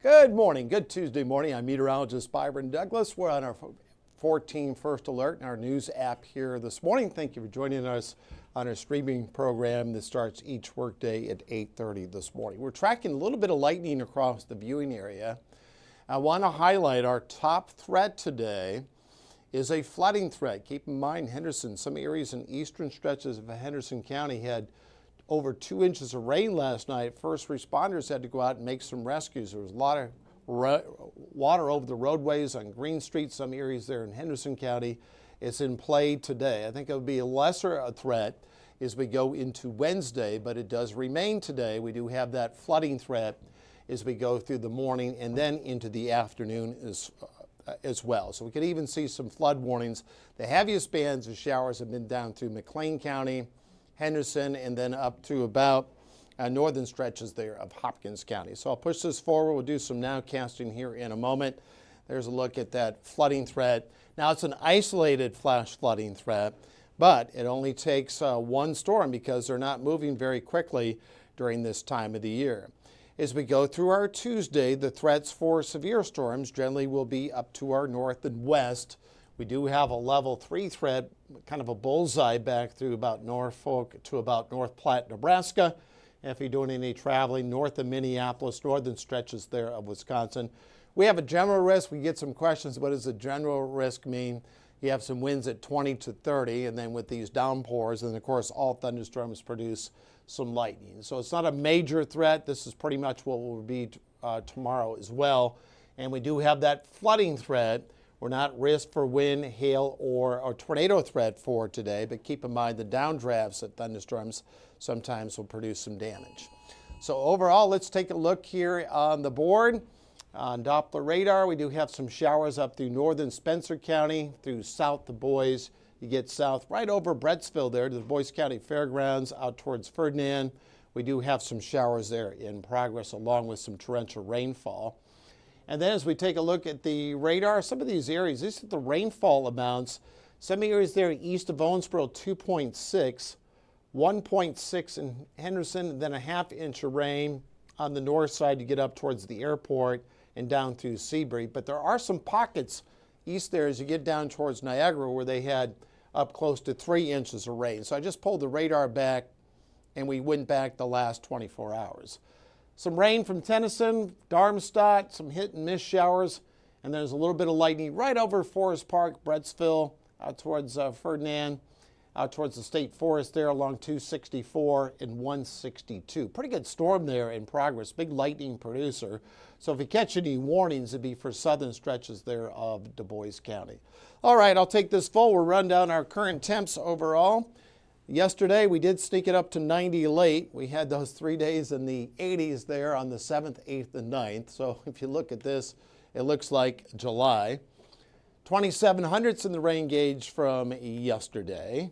Good morning. Good Tuesday morning. I'm meteorologist Byron Douglas. We're on our 14 First Alert in our news app here this morning. Thank you for joining us on our streaming program that starts each workday at 8:30 this morning. We're tracking a little bit of lightning across the viewing area. I want to highlight our top threat today is a flooding threat. Keep in mind, Henderson, some areas in eastern stretches of Henderson County had over 2 inches of rain last night. First responders had to go out and make some rescues. There was a lot of water over the roadways on Green Street, some areas there in Henderson County. It's in play today. I think it would be a lesser threat as we go into Wednesday, but it does remain today. We do have that flooding threat as we go through the morning and then into the afternoon as well. So we could even see some flood warnings. The heaviest bands of showers have been down through McLean County, Henderson, and then up to about northern stretches there of Hopkins County. So I'll push this forward. We'll do some nowcasting here in a moment. There's a look at that flooding threat. Now it's an isolated flash flooding threat, but it only takes one storm because they're not moving very quickly during this time of the year. As we go through our Tuesday, the threats for severe storms generally will be up to our north and west. We do have a level 3 threat, kind of a bullseye back through about Norfolk to about North Platte, Nebraska. If you're doing any traveling north of Minneapolis, northern stretches there of Wisconsin. We have a general risk. We get some questions. What does a general risk mean? You have some winds at 20 to 30, and then with these downpours, and of course all thunderstorms produce some lightning. So it's not a major threat. This is pretty much what will be tomorrow as well. And we do have that flooding threat. We're not risk for wind, hail, or tornado threat for today, but keep in mind the downdrafts at thunderstorms sometimes will produce some damage. So overall, let's take a look here on the board. On Doppler radar, we do have some showers up through northern Spencer County, through south Du Bois. You get south right over Brettsville there to the Boise County Fairgrounds out towards Ferdinand. We do have some showers there in progress along with some torrential rainfall. And then as we take a look at the radar, some of these areas, these are the rainfall amounts. Some areas there east of Owensboro, 2.6, 1.6 in Henderson, and then a ½ inch of rain on the north side to get up towards the airport and down through Seabury. But there are some pockets east there as you get down towards Niagara where they had up close to 3 inches of rain. So I just pulled the radar back and we went back the last 24 hours. Some rain from Tennyson, Darmstadt, some hit and miss showers, and there's a little bit of lightning right over Forest Park, Brettsville, out towards Ferdinand, out towards the state forest there along 264 and 162. Pretty good storm there in progress, big lightning producer. So if you catch any warnings, it'd be for southern stretches there of Du Bois County. All right, I'll take this full. We'll run down our current temps overall. Yesterday, we did sneak it up to 90 late. We had those 3 days in the 80s there on the 7th, 8th, and 9th. So if you look at this, it looks like July. 2700ths in the rain gauge from yesterday.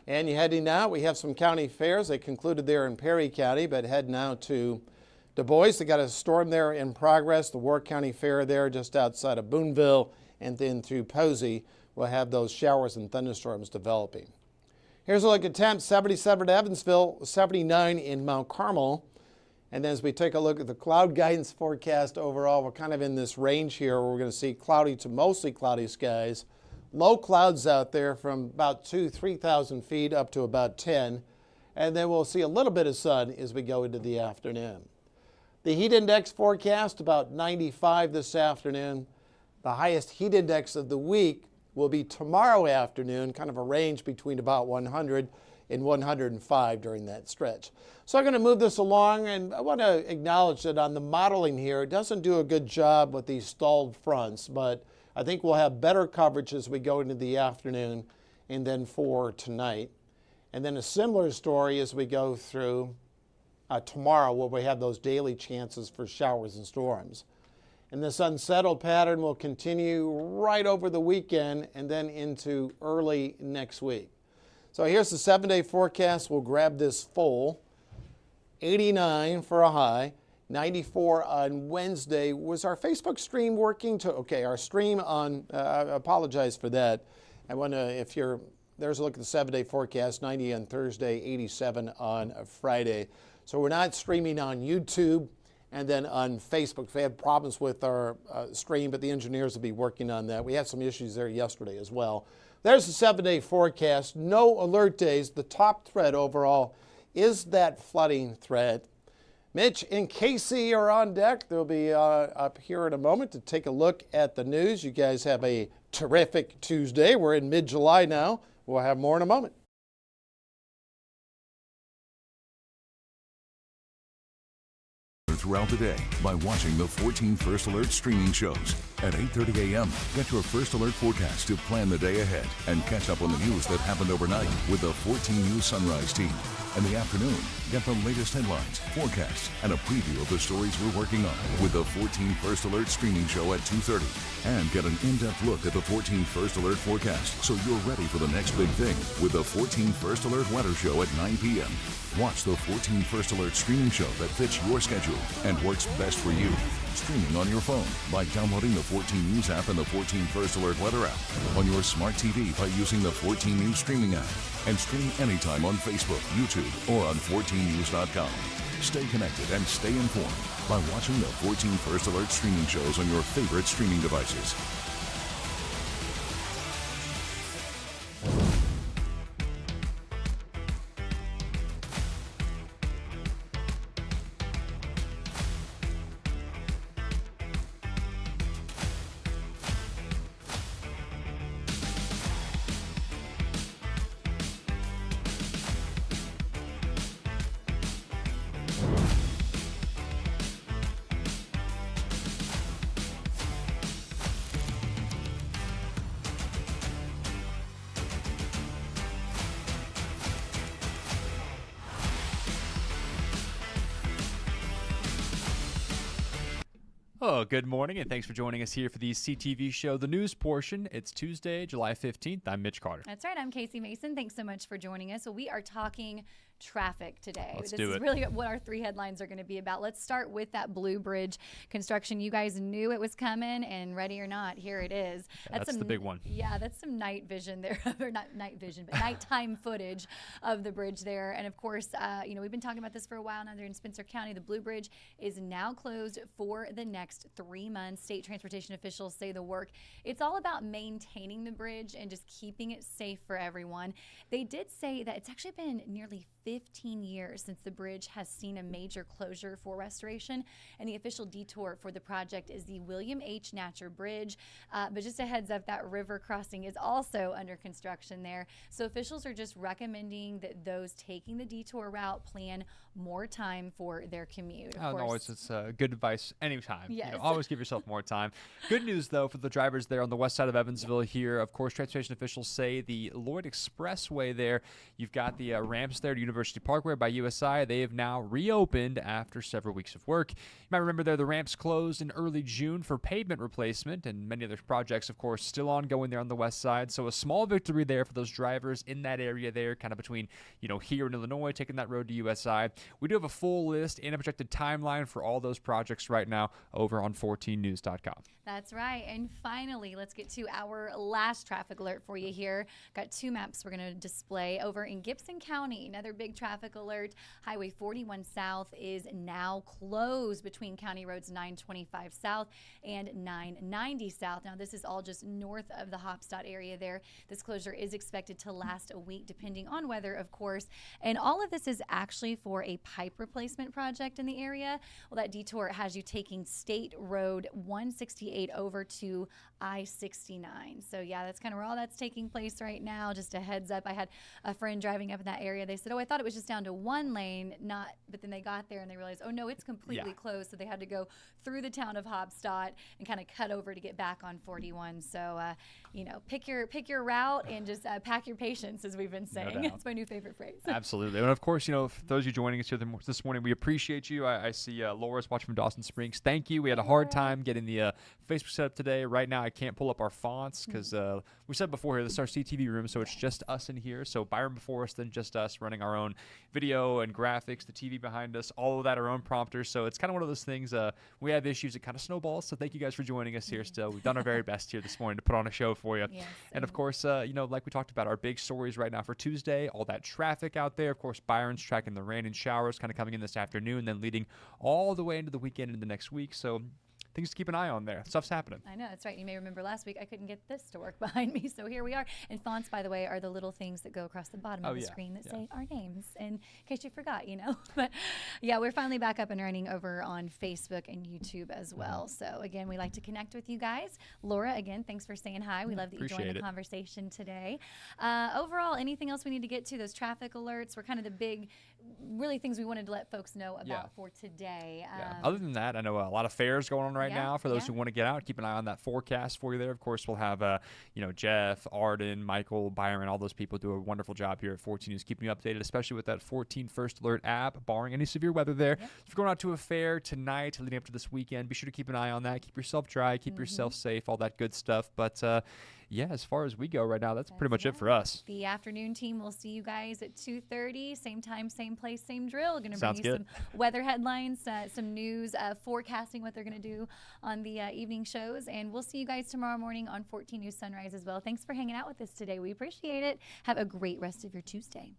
And you're heading out, we have some county fairs. They concluded there in Perry County, but head now to Du Bois. They got a storm there in progress. The War County Fair there just outside of Boonville, and then through Posey, we'll have those showers and thunderstorms developing. Here's a look at temps, 77 at Evansville, 79 in Mount Carmel. And then as we take a look at the cloud guidance forecast overall, we're kind of in this range here where we're going to see cloudy to mostly cloudy skies. Low clouds out there from about 3,000 feet up to about 10. And then we'll see a little bit of sun as we go into the afternoon. The heat index forecast about 95 this afternoon. The highest heat index of the week will be tomorrow afternoon, kind of a range between about 100 and 105 during that stretch. So I'm going to move this along, and I want to acknowledge that on the modeling here, it doesn't do a good job with these stalled fronts, but I think we'll have better coverage as we go into the afternoon and then for tonight. And then a similar story as we go through tomorrow where we have those daily chances for showers and storms. And this unsettled pattern will continue right over the weekend and then into early next week. So here's the 7-day forecast. We'll grab this full. 89 for a high, 94 on Wednesday. Was our Facebook stream working? Okay, our stream on, I apologize for that. I want to, if you're, there's a look at the 7-day forecast, 90 on Thursday, 87 on Friday. So we're not streaming on YouTube and then on Facebook. We had problems with our stream, but the engineers will be working on that. We had some issues there yesterday as well. There's the 7-day forecast. No alert days. The top threat overall is that flooding threat. Mitch and Casey are on deck. They'll be up here in a moment to take a look at the news. You guys have a terrific Tuesday. We're in mid-July now. We'll have more in a moment. Throughout the day by watching the 14 First Alert streaming shows. At 8:30 a.m., get your First Alert forecast to plan the day ahead and catch up on the news that happened overnight with the 14 News Sunrise team. In the afternoon, get the latest headlines, forecasts, and a preview of the stories we're working on with the 14 First Alert streaming show at 2:30. And get an in-depth look at the 14 First Alert forecast so you're ready for the next big thing with the 14 First Alert weather show at 9 p.m. Watch the 14 First Alert streaming show that fits your schedule and works best for you. Streaming on your phone by downloading the 14 News app and the 14 First Alert weather app. On your smart TV by using the 14 News streaming app. And stream anytime on Facebook, YouTube, or on 14news.com. Stay connected and stay informed by watching the 14 First Alert streaming shows on your favorite streaming devices. Oh, good morning, and thanks for joining us here for the CTV show, the news portion. It's Tuesday, July 15th. I'm Mitch Carter. That's right. I'm Casey Mason. Thanks so much for joining us. So we are talking traffic today. This is really what our three headlines are going to be about. Let's start with that Blue Bridge construction. You guys knew it was coming, and ready or not, here it is. That's the big one. Yeah, that's some night vision there, or not night vision, but nighttime footage of the bridge there. And of course, we've been talking about this for a while now. They're in Spencer County. The Blue Bridge is now closed for the next 3 months. State transportation officials say the work, it's all about maintaining the bridge and just keeping it safe for everyone. They did say that it's actually been nearly 15 years since the bridge has seen a major closure for restoration, and the official detour for the project is the William H. Natcher Bridge. But just a heads up, that river crossing is also under construction there. So officials are just recommending that those taking the detour route plan more time for their commute. Always, it's good advice anytime. Yes. Always give yourself more time. Good news, though, for the drivers there on the west side of Evansville here. Of course, transportation officials say the Lloyd Expressway there, you've got the ramps there to University Parkway by USI. They have now reopened after several weeks of work. You might remember there the ramps closed in early June for pavement replacement, and many other projects, of course, still ongoing there on the west side. So a small victory there for those drivers in that area there, kind of between, here in Illinois, taking that road to USI. We do have a full list and a projected timeline for all those projects right now over on 14news.com. That's right. And finally, let's get to our last traffic alert for you here. Got two maps we're going to display over in Gibson County. Another big traffic alert. Highway 41 South is now closed between County Roads 925 South and 990 South. Now, this is all just north of the Hopstadt area there. This closure is expected to last a week, depending on weather, of course. And all of this is actually for a pipe replacement project in the area. Well, that detour has you taking State Road 168 over to I-69. So yeah, that's kind of where all that's taking place right now. Just a heads up. I had a friend driving up in that area. They said, I thought it was just down to one lane, but then they got there and they realized, oh no, it's completely closed. So they had to go through the town of Hopstadt and kind of cut over to get back on 41. So, pick your route and just pack your patience, as we've been saying. No doubt. It's my new favorite phrase. Absolutely. And of course, for those of you joining us here this morning, we appreciate you. I see Laura's watching from Dawson Springs. Thank you. We had a hard time getting the Facebook set up today. Right now, I can't pull up our fonts because we said before here, this is our CTV room, so it's just us in here. So Byron before us, then just us running our own video and graphics, the TV behind us, all of that, our own prompters. So it's kind of one of those things. We have issues, it kind of snowballs. So thank you guys for joining us here still. We've done our very best here this morning to put on a show for you. Yes, and of course, like we talked about, our big stories right now for Tuesday, all that traffic out there. Of course, Byron's tracking the rain and showers kind of coming in this afternoon, then leading all the way into the weekend into the next week. So things to keep an eye on there. Stuff's happening. I know, that's right. You may remember last week I couldn't get this to work behind me, so here we are. And fonts, by the way, are the little things that go across the bottom of the screen that say our names, in case you forgot, But yeah, we're finally back up and running over on Facebook and YouTube as well. So again, we like to connect with you guys. Laura, again, thanks for saying hi. We love that you joined the conversation today. Overall, anything else we need to get to? Those traffic alerts were kind of the big, really things we wanted to let folks know about for today. Other than that, I know a lot of fairs going on right now for those who want to get out. Keep an eye on that forecast for you there. Of course, we'll have Jeff, Arden, Michael, Byron, all those people do a wonderful job here at 14 News, keeping you updated, especially with that 14 First Alert app, barring any severe weather there. If you're going out to a fair tonight, leading up to this weekend, be sure to keep an eye on that. Keep yourself dry, keep yourself safe, all that good stuff. But as far as we go right now, that's pretty much it for us. The afternoon team will see you guys at 2:30, same time, same place, same drill. Going to bring you some weather headlines, some news, forecasting what they're going to do on the evening shows. And we'll see you guys tomorrow morning on 14 News Sunrise as well. Thanks for hanging out with us today. We appreciate it. Have a great rest of your Tuesday.